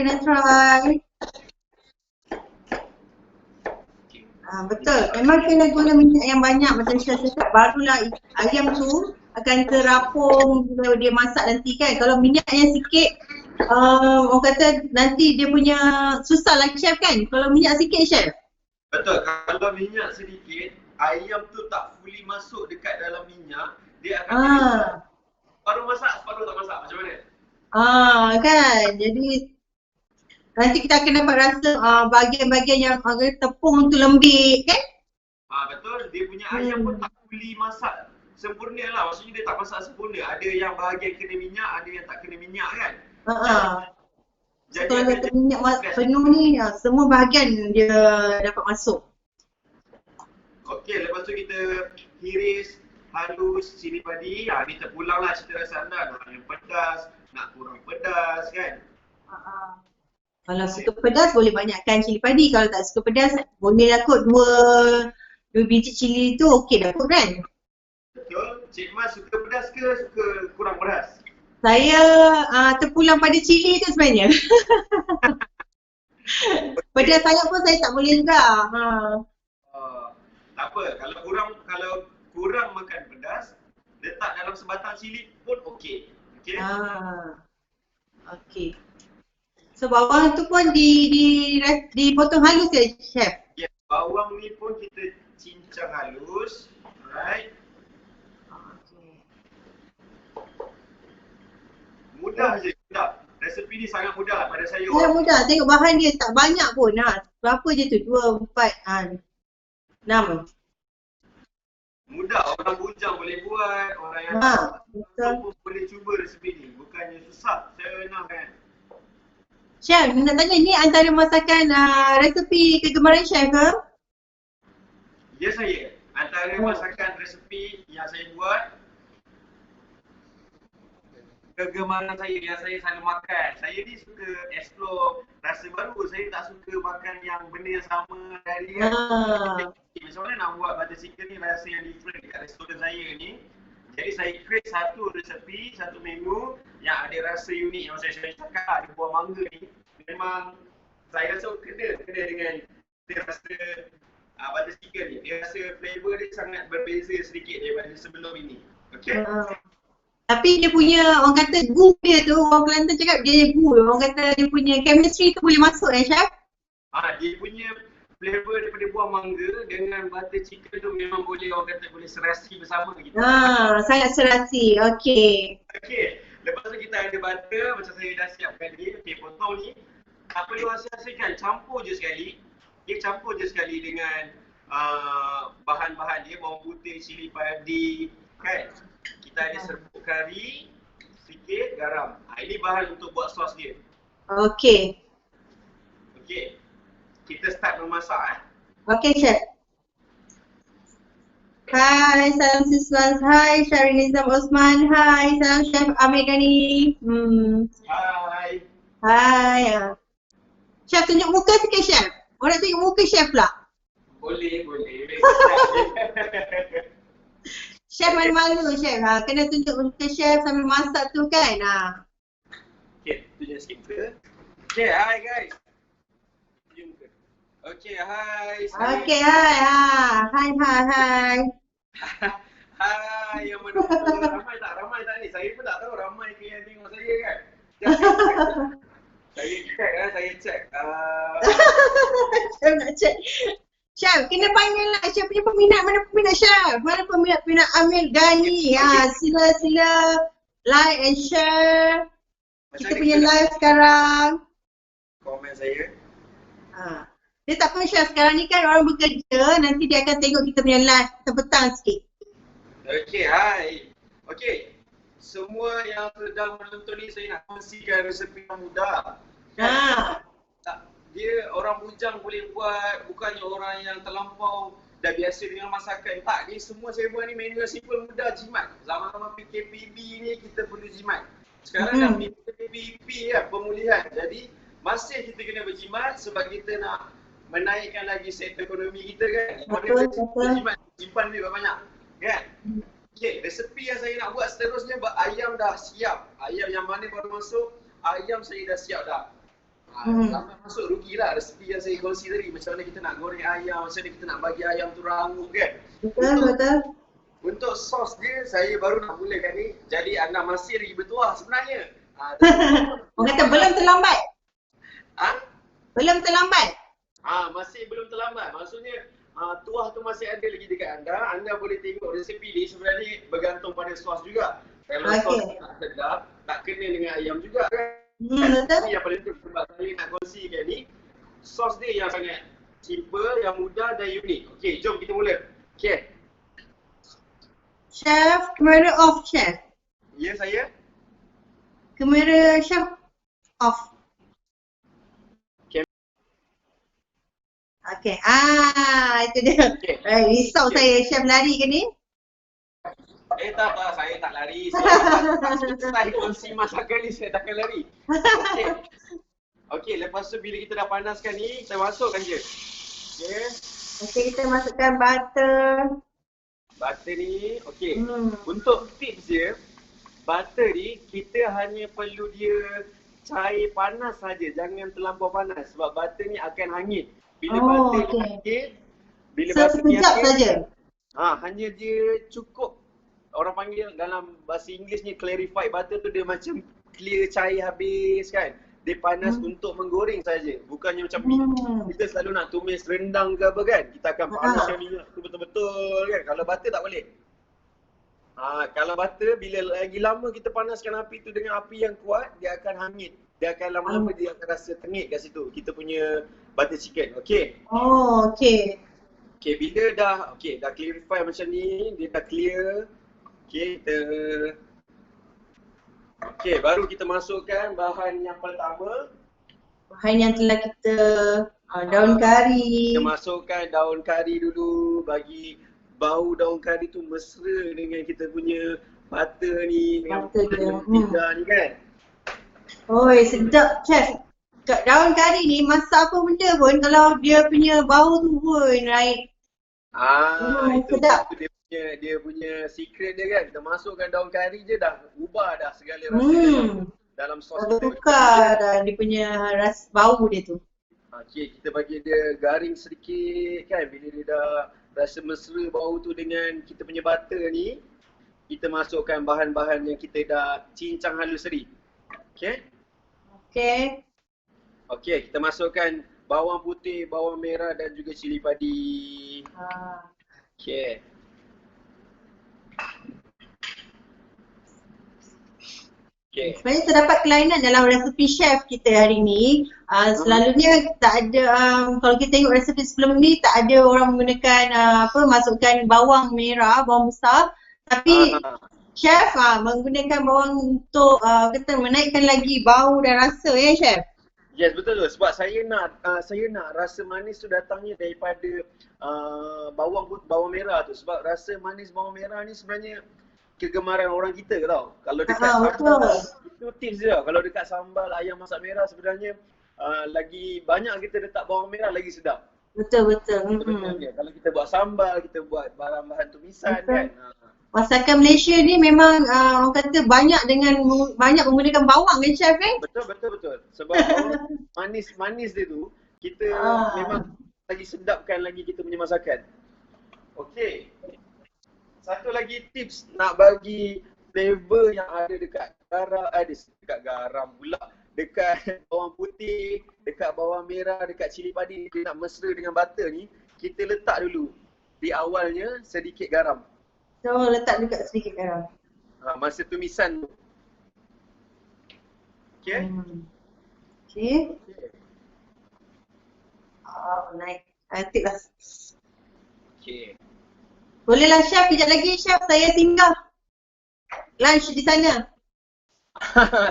Betul, memang kena guna minyak yang banyak macam chef cakap, barulah ayam tu akan terapung bila dia masak nanti kan. Kalau minyak yang sikit, orang kata nanti dia punya susah lah chef kan, kalau minyak sikit chef. Betul, kalau minyak sedikit, ayam tu tak fully masuk dekat dalam minyak, dia akan jadi separuh masak, separuh tak masak, macam mana? Kan, jadi nanti kita akan dapat rasa bahagian-bahagian yang tepung tu lembik kan? Betul, dia punya ayam pun tak fully masak sempurna lah, maksudnya dia tak masak sempurna, ada yang bahagian kena minyak, ada yang tak kena minyak kan? Jadi kalau kata minyak penuh ni, semua bahagian dia dapat masuk. Okey, lepas tu kita hiris halus cili padi. Ni terpulang lah cerita rasa anda. Nak yang pedas, nak kurang pedas kan? Kalau suka pedas boleh banyakkan cili padi. Kalau tak suka pedas boleh lah kot dua biji cili tu okey dah kot kan? Betul. Cik Mas suka pedas ke suka kurang pedas? Saya terpulang pada cili tu sebenarnya. Pedas sangat pun saya tak boleh juga. Tak apa, kalau kurang makan pedas, letak dalam sebatang cili pun okey. Okey? Okey. So bawang tu pun dipotong halus ke chef? Ya, bawang ni pun kita cincang halus. Alright. Mudah je, mudah. Resepi ni sangat mudah pada saya. Sangat mudah. Tengok bahan dia tak banyak pun. Berapa je tu? 2, 4, 6. Mudah. Orang bujang boleh buat. Orang yang pun boleh cuba resepi ni. Bukannya susah. Senang kan. Chef, nak tanya ni antara masakan resepi kegemaran chef ke? Ya saya. Antara masakan resepi yang saya buat, kegemaran saya yang saya selalu makan. Saya ni suka explore rasa baru. Saya tak suka makan yang benda yang sama dari macam mana nak buat butter chicken ni rasa yang different dekat restoran saya ni. Jadi saya create satu resepi, satu menu yang ada rasa unik yang saya cakap ada buah mangga ni. Memang saya rasa kena dengan dia rasa butter chicken ni. Dia rasa flavor dia sangat berbeza sedikit daripada sebelum ini. Okay? Tapi dia punya, orang kata gu dia tu, orang Kelantan cakap dia gu. Orang kata dia punya chemistry tu boleh masuk chef? Dia punya flavor daripada buah mangga dengan butter chicken tu memang boleh, orang kata boleh serasi bersama gitu. Sangat serasi, okey. Okey, lepas tu kita ada butter macam saya dah siapkan ni. Okey, potong ni. Tak perlu asing-asingkan, campur je sekali. Dia campur je sekali dengan bahan-bahan dia, bawang putih, cili padi, kan? Kita ada serbuk kari, sikit garam. Ini bahan untuk buat sos dia. Okey. Okey. Kita start memasak Okey chef. Hai, salam Siswan. Hai, Syahrin Nizam Osman. Hai, salam Chef Amir Ghani. Hai. Chef tunjuk muka sikit chef. Orang tengok muka chef pula. Boleh. Chef malu-malu chef. Kena tunjuk muka chef sambil masak tu kan. Okay, tunjuk sikit muka. Okay, hi guys. Tunjuk muka. Okay, hi. Okay, hi. Hai. Hai, yang mana ramai tak ni? Saya pun tak tahu ramai ke yang tengok saya kan. Saya check. Chef nak check. Chef, kena panggil lah chef punya peminat. Mana peminat chef? Mana peminat Amir Ghani? Sila like and share. Kita punya live sekarang. Komen saya. Dia tak apa chef, sekarang ni kan orang bekerja. Nanti dia akan tengok kita punya live petang sikit. Okay, hai. Okay, semua yang sedang menonton ni saya nak kongsikan resepi yang mudah. Tak, dia orang bujang boleh buat, bukannya orang yang terlampau dah biasa dengan masakan. Tak, ni semua saya buat ni menu yang simple, mudah, jimat. Zaman-zaman PKPB ni kita perlu jimat. Sekarang dah PKPB kan, pemulihan. Jadi masih kita kena berjimat sebab kita nak menaikkan lagi sektor ekonomi kita kan. Betul. Berjimat, simpan duit banyak kan. Okay, resepi yang saya nak buat seterusnya, ayam dah siap. Ayam yang mana baru masuk, ayam saya dah siap dah. Sampai masuk rugilah resepi yang saya kongsi tadi. Macam mana kita nak goreng ayam, macam mana kita nak bagi ayam tu rangup kan. Betul. Untuk sos dia, saya baru nak mulakan ni. Jadi anda masih lagi bertuah sebenarnya. Orang kata belum terlambat. Belum terlambat. Masih belum terlambat. Maksudnya tuah tu masih ada lagi dekat anda. Anda boleh tengok resepi ni sebenarnya bergantung pada sos juga. Kalau sos tak sedap, tak kena dengan ayam juga kan. Betul. Ini yang paling penting sebab saya nak kongsikan ni. Sos dia yang sangat simple, yang mudah dan unik. Okey, jom kita mula. Okey. Chef, kamera off, chef. Ya, saya. Kamera chef off. Okay. Itu dia. Okay. Risau saya, chef lari ke ni? Tak, saya tak lari. Saya kongsi masakan ni, saya takkan lari. Okey, lepas tu bila kita dah panaskan ni, kita masukkan je. Okey, kita masukkan butter. Butter ni, okey. Untuk tips dia, butter ni kita hanya perlu dia cair panas saja, jangan terlampau panas sebab butter ni akan hangit. Bila butter ni hangit, bila butter ni sekejap saja. Hanya dia cukup, orang panggil dalam bahasa Inggeris ni clarified butter tu, dia macam clear cair habis kan. Dia panas untuk menggoreng saja, bukannya macam kita selalu nak tumis rendang ke apa kan. Kita akan panaskan minyak tu betul-betul kan. Kalau butter tak boleh. Kalau butter bila lagi lama kita panaskan api tu dengan api yang kuat, dia akan hangit. Dia akan lama-lama dia akan rasa tengik kat situ. Kita punya butter chicken. Okey. Okey. Okey, bila dah clarify macam ni, dia dah clear. Okey, baru kita masukkan bahan yang pertama. Bahan yang telah kita daun kari. Kita masukkan daun kari dulu, bagi bau daun kari tu mesra dengan kita punya butter ni, dengan pizza ni kan. Oi, sedap chef. Daun kari ni masak apa benda pun kalau dia punya bau tu pun naik. Itu sedap. Dia punya secret dia kan. Kita masukkan daun kari je dah ubah dah segala rasa dalam sos kita. Tukar dah dia punya rasa bau dia tu. Okey, kita bagi dia garing sedikit kan. Bila dia dah rasa mesra bau tu dengan kita punya butter ni, kita masukkan bahan-bahan yang kita dah cincang halus tadi. Okey? Okey, kita masukkan bawang putih, bawang merah dan juga cili padi. Okey. Sebenarnya terdapat kelainan dalam resepi chef kita hari ni. Selalunya tak ada, kalau kita tengok resepi sebelum ni tak ada orang menggunakan masukkan bawang merah, bawang besar. Tapi chef menggunakan bawang untuk menaikkan lagi bau dan rasa ya chef? Yes, betul tu. Sebab saya nak rasa manis tu datangnya daripada bawang merah tu. Sebab rasa manis bawang merah ni sebenarnya kegemaran orang kita ke tau. Kalau dekat sambal, itu tips dia. Kalau dekat sambal ayam masak merah sebenarnya lagi banyak kita letak bawang merah lagi sedap. Betul. Kalau kita buat sambal, kita buat bahan-bahan tumisan kan. Masakan Malaysia ni memang orang kata banyak menggunakan bawang kan chef kan? Betul. Sebab bawang manis dia tu kita memang lagi sedapkan lagi kita punya masakan. Okey. Satu lagi tips nak bagi flavor yang ada dekat garam pula, dekat bawang putih, dekat bawang merah, dekat cili padi, dia nak mesra dengan butter ni, kita letak dulu di awalnya sedikit garam. So letak juga sedikit garam. Masa tumisan tu. Okey? Okey. Nice. Tip lah. Okey. Bolehlah chef, kejap lagi chef saya singgah lunch di sana.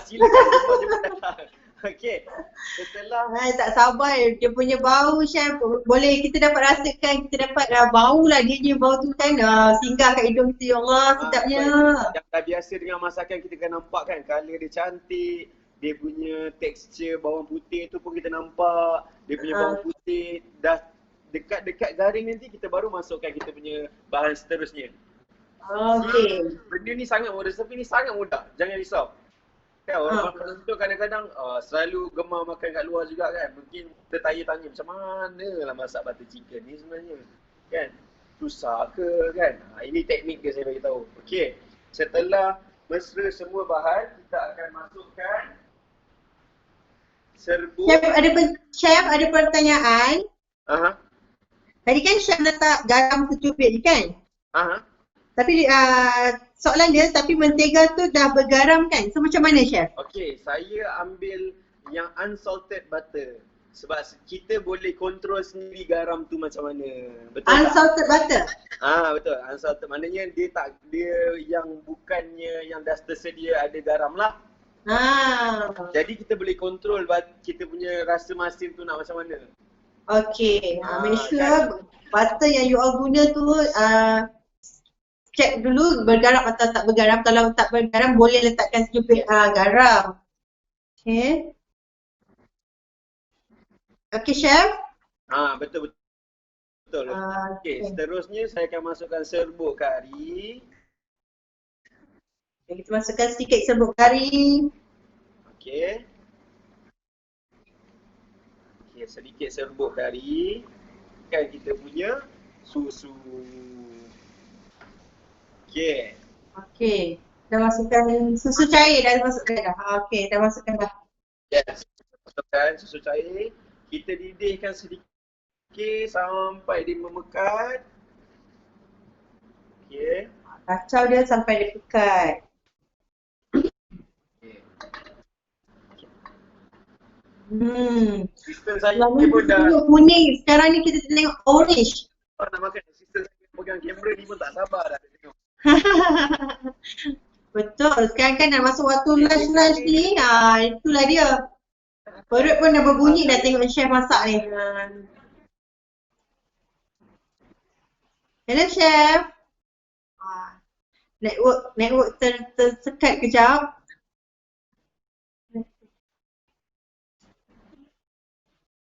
Silakan, semua jemput datang. Okey. Setelah Tak sabar dia punya bau chef. Boleh kita dapat rasakan, kita dapat bau lah dia punya bau tu kan. Singgah kat hidung kita. Ya Allah, sedapnya. yang dah biasa dengan masakan kita kan nampak kan color dia cantik, dia punya tekstur bawang putih tu pun kita nampak, dia punya bawang putih dah dekat-dekat garing nanti kita baru masukkan kita punya bahan seterusnya. Okey. Benda ni sangat mudah, resepi ni sangat mudah. Jangan risau. Kan orang makan tu kadang-kadang selalu gemar makan kat luar juga kan. Mungkin tertanya-tanya macam mana lah masak butter chicken ni sebenarnya. Kan? Susah ke kan? Ini teknik dia saya bagi tahu. Okey. Setelah mesra semua bahan, kita akan masukkan serbuk. Chef ada pertanyaan. Aha. Tadi kan chef letak garam secubit je kan? Aha. Tapi soalan dia, tapi mentega tu dah bergaram kan? So macam mana chef? Okey, saya ambil yang unsalted butter. Sebab kita boleh kontrol sendiri garam tu macam mana. Betul Unsalted butter? Betul. Unsalted maknanya dia yang bukannya yang dah tersedia ada garam lah. Jadi kita boleh kontrol kita punya rasa masin tu nak macam mana. Okey, make sure butter yang you all guna tu check dulu bergaram atau tak bergaram. Kalau tak bergaram boleh letakkan secubit garam. Okey. Okey chef? Betul. Okey, seterusnya saya akan masukkan serbuk kari. Kita masukkan sedikit serbuk kari. Okey. Okey, sedikit serbuk kari. Kan kita punya susu. Okey. Okey. Dah masukkan susu cair dah masukkan dah. Okey, dah masukkan dah. Yes. Masukkan susu cair. Kita didihkan sedikit sampai dia memekat. Okey. Kacau dia sampai dia pekat. Sistem saya ni pun dah kuning. Sekarang ni kita tengok orange. nak makan. Sistem saya pegang kamera ni pun tak sabar dah tengok. Betul. Sekarang kan dah masuk waktu lunch ni. Itulah dia. Perut pun dah berbunyi dah tengok chef masak ni. Hello chef. Network tersekat kejap.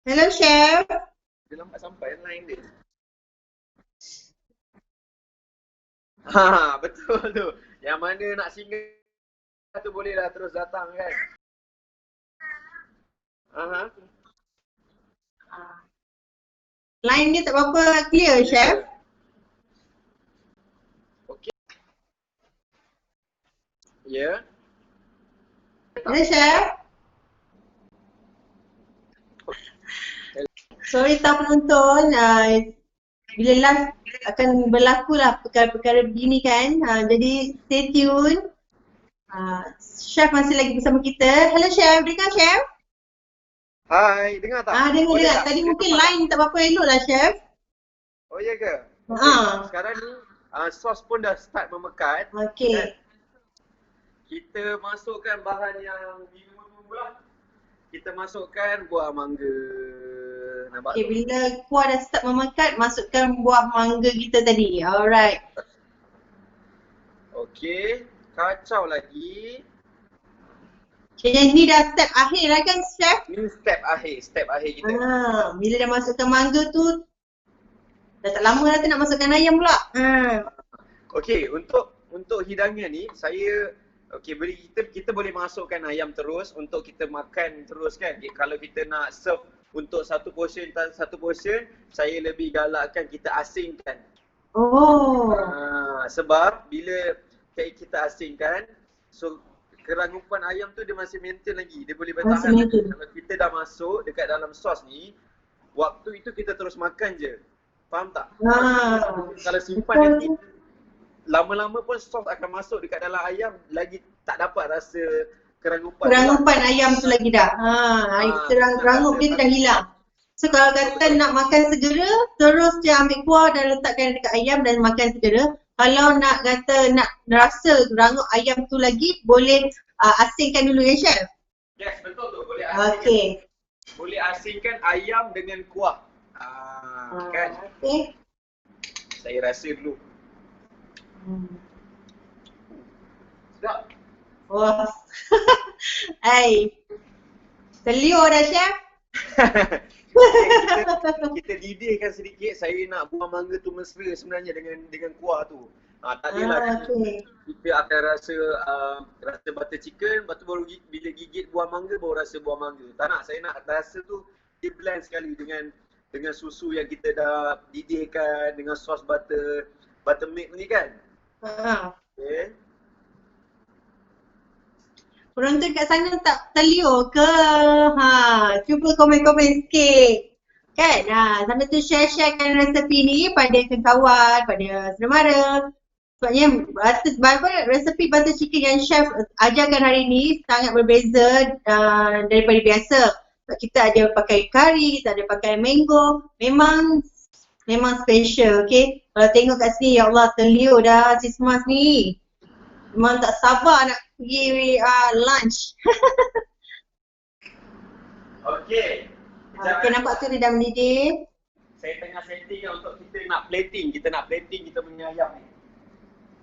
Hello chef. Dia lambat sampai line dia. Betul tu. Yang mana nak singgah tu boleh dah terus datang kan. Line ni tak berapa clear chef. Okey. Ya. Hello chef. Sorry tak penonton, bila live akan berlaku lah perkara-perkara begini kan. Jadi stay tune. Chef masih lagi bersama kita. Hello chef, dengar chef? Hai, dengar tak? Dengar. Tadi mungkin line tak berapa elok lah chef. Oh ya ke? Sekarang ni sos pun dah start memekat. Okey. Kita masukkan bahan yang ditunggu-tunggu lah. Kita masukkan buah mangga. Nampak Okay, bila kuah dah start memekat, masukkan buah mangga kita tadi. Alright. Okey, kacau lagi. Okay, jadi ni dah step akhir lah kan chef? Ni step akhir kita. Bila dah masukkan mangga tu, dah tak lama dah tu nak masukkan ayam pula. Okey, untuk hidangan ni saya kita boleh masukkan ayam terus untuk kita makan terus kan. Kalau kita nak serve untuk satu portion, saya lebih galakkan kita asingkan. Sebab bila kita asingkan, so kerangupan ayam tu dia masih maintain lagi. Dia boleh bertahan. Kalau kita dah masuk dekat dalam sos ni, waktu itu kita terus makan je. Faham tak? Kalau simpan nanti, lama-lama pun sos akan masuk dekat dalam ayam, lagi tak dapat rasa kerangupan ayam tu lagi dah. Kerangup dia dah hilang. So kalau kata nak makan segera, terus je ambil kuah dan letakkan dekat ayam dan makan segera. Kalau nak kata nak rasa kerangup ayam tu lagi, boleh asingkan dulu ya chef. Yes, betul tu. Boleh asingkan. Okey. Boleh asingkan ayam dengan kuah. Kan? Okey. Saya rasa dulu. Sedap. Wah. Hai. Terliur dah, Chef. kita didihkan sedikit. Saya nak buah mangga tu mesra sebenarnya dengan kuah tu. Tak adalah Okey. kita akan rasa butter chicken, lepas tu baru bila gigit buah mangga baru rasa buah mangga. Tak nak, saya nak rasa tu dia blend sekali dengan susu yang kita dah didihkan dengan sos buttermilk ni kan. Okay. Penonton kat sana tak terliur ke? Cuba komen-komen sikit. Kan? Sambil tu share-sharekan resepi ni pada kawan, pada saudara mara. Sebabnya resepi butter chicken yang chef ajarkan hari ni sangat berbeza daripada biasa. Sebab kita ada pakai kari, kita ada pakai mango. Memang special, okay? Kalau tengok kat sini, ya Allah, terliur dah si Smas ni. Memang tak sabar nak pergi lunch. Okay. Okay, nampak tu dia dah mendidih. Saya tengah setting untuk kita nak plating. Kita nak plating kita punya ayam ni.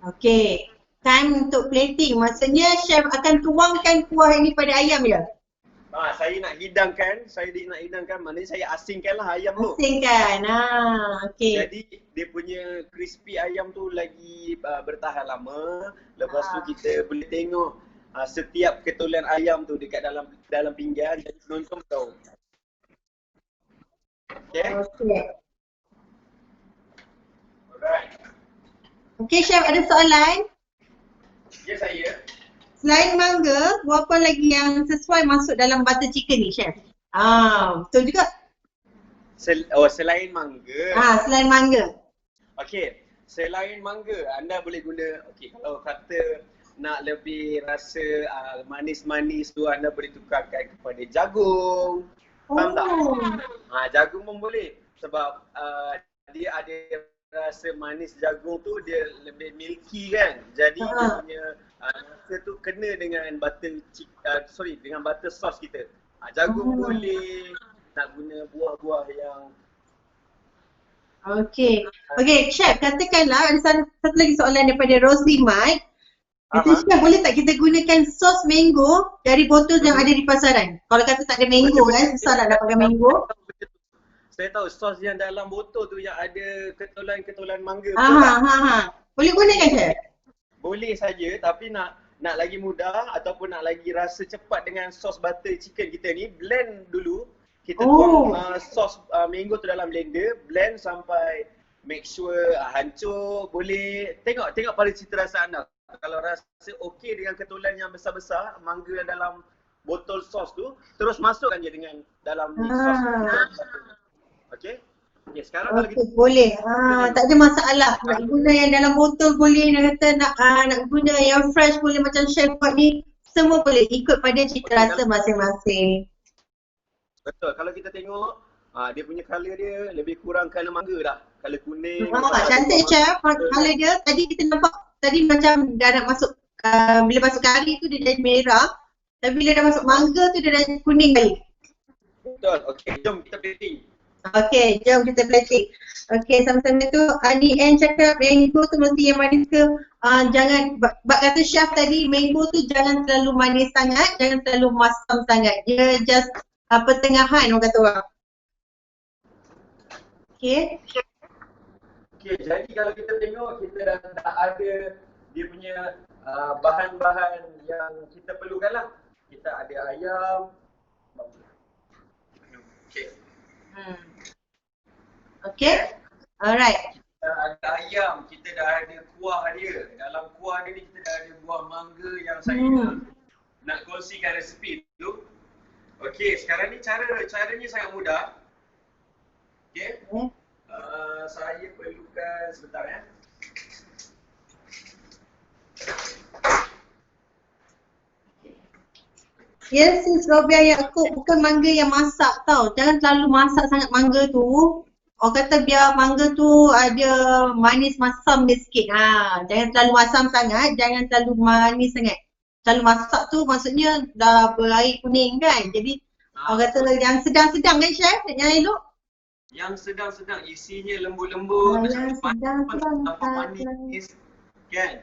Okay. Time untuk plating. Maksudnya chef akan tuangkan kuah ini pada ayam je? Saya nak hidangkan. Maknanya saya asingkanlah ayam tu. Asingkan. Okay. Jadi dia punya crispy ayam tu lagi bertahan lama. Lepas tu kita boleh tengok setiap ketulan ayam tu dekat dalam pinggan. Jadi penonton tahu. Okay. Alright. Okay chef, ada soalan? Ya saya. Selain mangga, apa lagi yang sesuai masuk dalam butter chicken ni chef? Betul juga. Selain mangga. Selain mangga. Okey, selain mangga anda boleh guna, kalau kata nak lebih rasa manis-manis tu anda boleh tukarkan kepada jagung. Faham tak? Jagung pun boleh sebab dia ada rasa manis jagung tu dia lebih milky kan. Jadi dia punya rasa tu kena dengan dengan butter sauce kita. Jagung boleh, nak guna buah-buah yang Okay, chef, katakanlah ada satu lagi soalan daripada Rosie Mat. Kata chef, boleh tak kita gunakan sos mango dari botol yang ada di pasaran? Kalau kata tak ada mango kan, susah nak dapatkan mango. Saya tahu sos yang dalam botol tu yang ada ketulan-ketulan mangga. Boleh gunakan chef? Boleh saja, tapi nak lagi mudah ataupun nak lagi rasa cepat dengan sos butter chicken kita ni, blend dulu. Kita tuang sos mango tu dalam blender, blend sampai make sure hancur. Boleh tengok pada cita rasa anda. Kalau rasa okey dengan ketulan yang besar-besar, mangga yang dalam botol sos tu, terus masukkan je dengan dalam sos. Okey? Okay, sekarang kalau kita boleh. Tak ada masalah. Nak guna yang dalam botol boleh, nak kata nak guna yang fresh boleh macam chef buat ni. Semua boleh ikut pada cita rasa masing-masing. Betul. Kalau kita tengok dia punya colour dia lebih kurang colour mangga dah. Colour kuning. Cantik chef. Colour dia tadi kita nampak tadi macam dah nak masuk bila masuk kari tu dia jadi merah. Tapi bila dah masuk mangga tu dia dah kuning balik. Betul. Okey, jom kita plating. Okey, jom kita plating. Okey, sama-sama tu Ani N cakap mango tu mesti yang manis ke? Jangan, kata chef tadi mango tu jangan terlalu manis sangat, jangan terlalu masam sangat. Dia just pertengahan orang kata orang. Okey. Okey, jadi kalau kita tengok kita dah ada dia punya bahan-bahan yang kita perlukan lah. Kita ada ayam. Okey. Okey. Alright. Kita ada ayam, kita dah ada kuah dia. Dalam kuah dia ni kita dah ada buah mangga yang saya nak kongsikan resepi tu. Okey, sekarang ni caranya sangat mudah. Okey. Saya perlukan sebentar ya. Ya, sis Robia Yaakob bukan mangga yang masak tau. Jangan terlalu masak sangat mangga tu. Orang kata biar mangga tu ada manis masam dia sikit. Jangan terlalu masam sangat, jangan terlalu manis sangat. kalau masak tu maksudnya dah berair kuning kan. Jadi orang kata yang sedang-sedang kan chef, yang elok. Yang sedang-sedang, isinya lembut-lembut, Yang sedang-sedang. manis kan.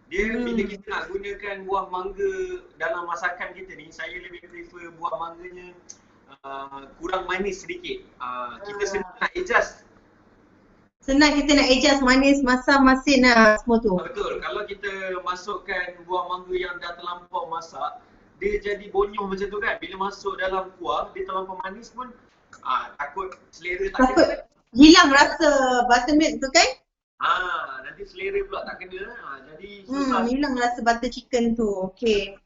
Dia bila kita nak gunakan buah mangga dalam masakan kita ni, saya lebih prefer buah mangganya kurang manis sedikit. Kita senang nak adjust. Senang kita nak adjust manis, masam, masin lah semua tu. Betul, kalau kita masukkan buah mangga yang dah terlampau masak, dia jadi bonyong macam tu kan. Bila masuk dalam kuah, dia terlampau manis pun takut selera tak Takut kena. hilang rasa buttermilk tu kan. Nanti selera pula tak kena. Jadi susah. Hilang rasa butter chicken tu. Okay.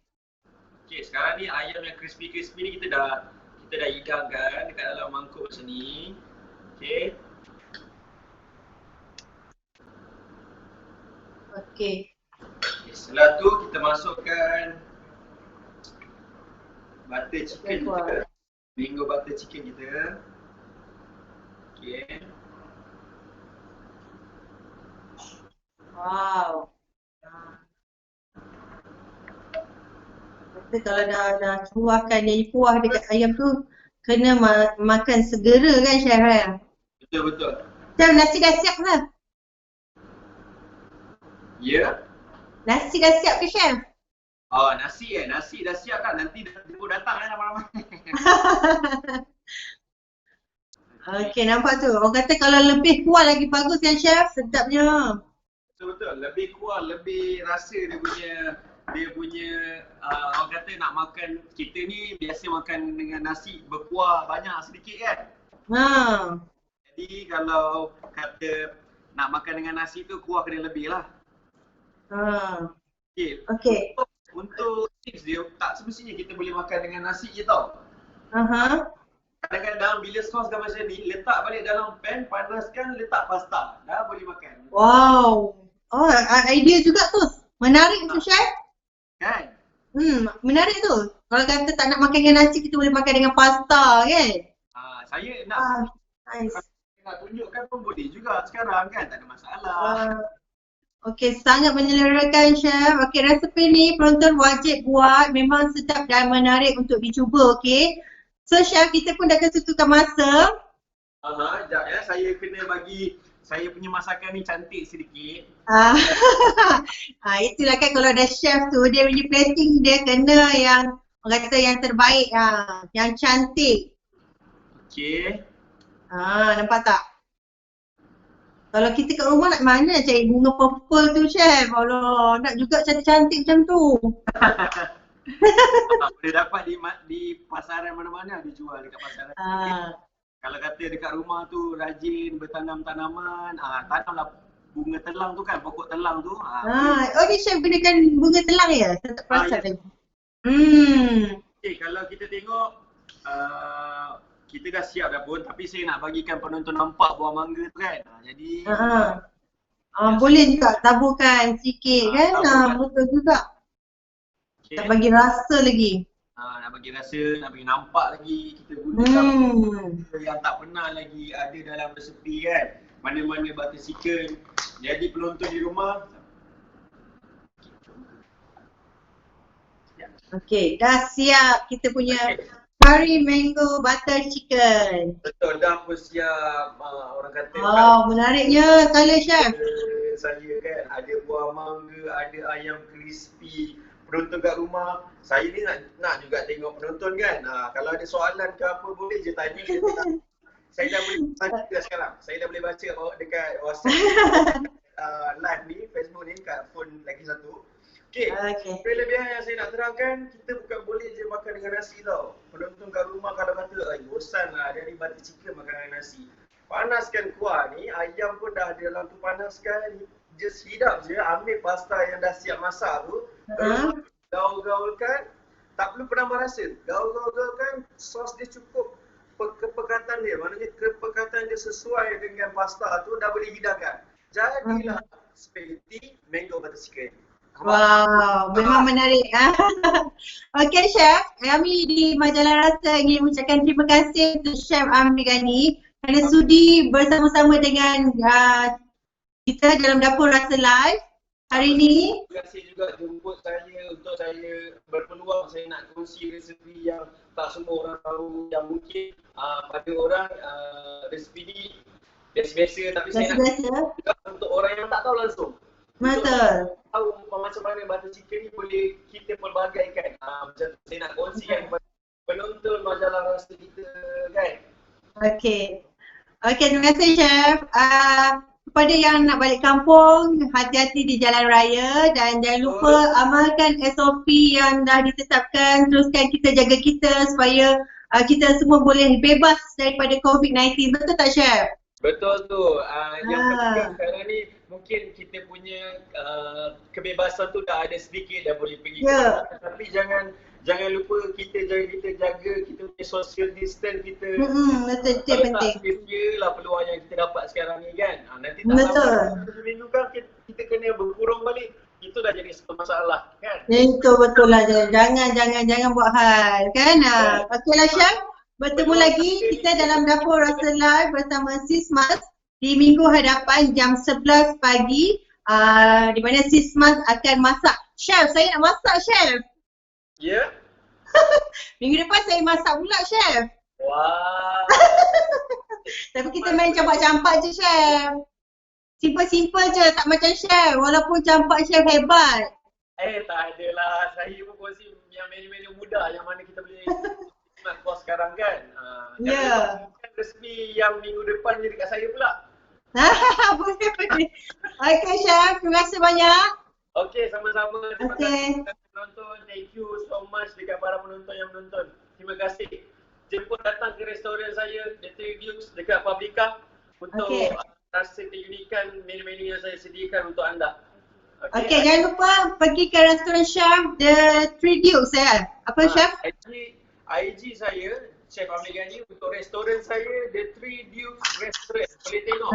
Okay, sekarang ni ayam yang crispy-crispy ni kita dah hidangkan dekat dalam mangkuk macam ni. Okay. Okay. Setelah tu kita masukkan butter chicken kita. Mango butter chicken kita. Okay. Wow. Kata kalau dah keluarkan jadi kuah dekat ayam tu, kena makan segera kan chef kan? Betul. Chef, nasi dah siap ke? Ya. Nasi dah siap ke chef? Nasi dah siap kan. Nanti dah datang kan lama-lama. Okay, nampak tu. Orang kata kalau lebih kuah lagi bagus kan chef, sedapnya. Betul. Lebih kuah, lebih rasa dia punya orang kata nak makan, kita ni biasa makan dengan nasi berkuah banyak sedikit kan. Jadi kalau kata nak makan dengan nasi tu kuah kena lebih lah. Okay. Untuk tips dia, tak semestinya kita boleh makan dengan nasi je tau. Kadang-kadang bila sos dah macam ni, letak balik dalam pan, panaskan, letak pasta. Dah boleh makan. Wow. Idea juga tu. Menarik tu chef. Kan? Menarik tu. Kalau kata tak nak makan dengan nasi, kita boleh makan dengan pasta kan? Saya nak Nice. nak tunjukkan pun boleh juga sekarang kan, tak ada masalah. Okay, sangat menyelerakan chef. Okay, resepi ni penonton wajib buat. Memang sedap dan menarik untuk dicuba, okay? So chef, kita pun dah ketutupan masa. Sekejap ya, saya kena bagi saya punya masakan ni cantik sedikit. Itulah kan kalau ada chef tu, dia punya plating dia kena yang orang kata yang terbaik, yang cantik. Okay. Nampak tak? Kalau kita kat rumah nak mana cari bunga purple tu chef? Kalau nak juga cantik-cantik macam tu. Boleh dapat di pasaran mana-mana dia jual dekat pasaran. Kalau kata dekat rumah tu rajin bertanam tanaman, tanamlah bunga telang tu kan, pokok telang tu. Ni chef gunakan bunga telang ya? Saya tak perasan lagi. Okay, kalau kita tengok kita dah siap dah pun, tapi saya nak bagikan penonton nampak buah mangga tu kan. Jadi boleh juga taburkan sikit kan? Betul juga. Okay. Nak bagi rasa lagi. Nak bagi rasa, nak bagi nampak lagi. Kita gunakan yang tak pernah lagi ada dalam resepi kan. Mana-mana butter chicken. Jadi penonton di rumah. Okay, dah siap kita punya curry mango butter chicken. Betul, dah pun siap. Orang kata menariknya sekali chef. Saya kan ada buah mangga, ada ayam crispy. Penonton kat rumah, saya ni nak juga tengok penonton kan. Kalau ada soalan ke apa boleh je tanya. Saya dah boleh baca sekarang. Saya dah boleh baca dekat WhatsApp live ni, Facebook ni, kat phone lagi satu. Okay. Kelebihan yang saya nak terangkan, kita bukan boleh je makan dengan nasi tau. Penonton kat rumah kalau kata, bosan lah dari butter chicken makan dengan nasi. Panaskan kuah ni, ayam pun dah ada dalam tu, panaskan. Just hidap je, ambil pasta yang dah siap masak tu. Terus gaul-gaulkan, tak perlu penambah rasa. Gaul-gaulkan, sos dia cukup kepekatan dia. Maknanya kepekatan dia sesuai dengan pasta tu, dah boleh hidangkan. Jadilah spaghetti mango butter chicken. Wow, memang menarik. Okay chef, kami di Majalah Rasa ingin mengucapkan terima kasih untuk Chef Amir Ghani kerana sudi bersama-sama dengan kita dalam Dapur Rasa Live. hari ni. Terima kasih juga jemput saya untuk saya berpeluang saya nak kongsi resepi yang tak semua orang tahu, yang mungkin pada orang resepi ni biasa-biasa, tapi saya nak Biasa-biasa. juga untuk orang yang tak tahu langsung. Betul. Tahu macam mana butter chicken ni boleh kita pelbagaikan. Macam tu saya nak kongsikan kepada penonton majalah rasa kita kan. Okey. Okey, terima kasih Chef. Kepada yang nak balik kampung, hati-hati di jalan raya dan jangan lupa amalkan SOP yang dah ditetapkan. Teruskan kita jaga kita supaya kita semua boleh bebas daripada COVID-19. Betul tak Chef? Betul tu. Yang penting sekarang ni mungkin kita punya kebebasan tu dah ada sedikit, dah boleh pergi Ya. ke, tapi jangan lupa kita jaga kita punya social distance kita. Betul, itu yang penting. Tak sia-sia lah peluang yang kita dapat sekarang ni kan. Nanti tak Betul. lama seminggu kan kita kena berkurung balik. Itu dah jadi satu masalah kan. Itu betul lah. Jangan buat hal kan. Okeylah Chef. Bertemu lagi kita dalam Dapur Rasa Live bersama Sis Mas di minggu hadapan jam 11 pagi di mana Sis Mas akan masak. Chef, saya nak masak Chef. Ya? Minggu depan saya masak pula Chef. Wah. Tapi kita main campak-campak je Chef. Simple-simple je, tak macam Chef. Walaupun campak Chef hebat. Tak adalah. Saya pun kongsi yang menu-menu mudah yang mana kita boleh nak kos sekarang kan. Ya. Resmi yang minggu depan je dekat saya pula. Boleh. Okay Chef, terima kasih banyak. Okey, sama-sama. Terima Okey. kasih penonton. Thank you so much dekat para penonton yang menonton. Terima kasih. Jemput datang ke restoran saya, The Three Dukes dekat Publica untuk rasa keunikan menu-menu yang saya sediakan untuk anda. Okey, jangan lupa pergi ke restoran Chef The Three Dukes ya. Apa Chef? IG saya, Chef Amir Ghani, untuk restoran saya, The Three Dukes Restaurant. Boleh tengok.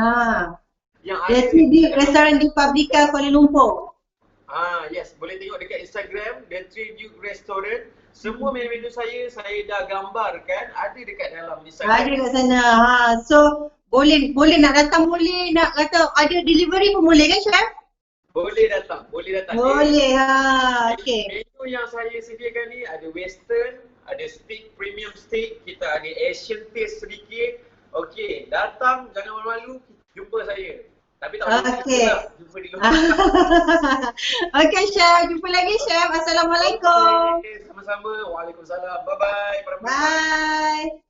Yang The Three Dukes Restaurant di Publica, Kuala Lumpur. Yes, boleh tengok dekat Instagram, The Three Dukes Restaurant. Semua menu-menu saya dah gambarkan, ada dekat dalam Instagram. Ada kat sana. So, boleh nak datang, boleh nak kata ada delivery pun boleh kan Chef? Boleh datang. Boleh, okey. Menu yang saya sediakan ni ada western, ada steak, premium steak, kita ada Asian taste sedikit. Okey, datang, jangan malu-malu, jumpa saya. Tapi tak boleh jumpa di luar. Okey Chef, jumpa lagi Chef. Assalamualaikum. Sama-sama. Waalaikumsalam. Bye-bye. Bye.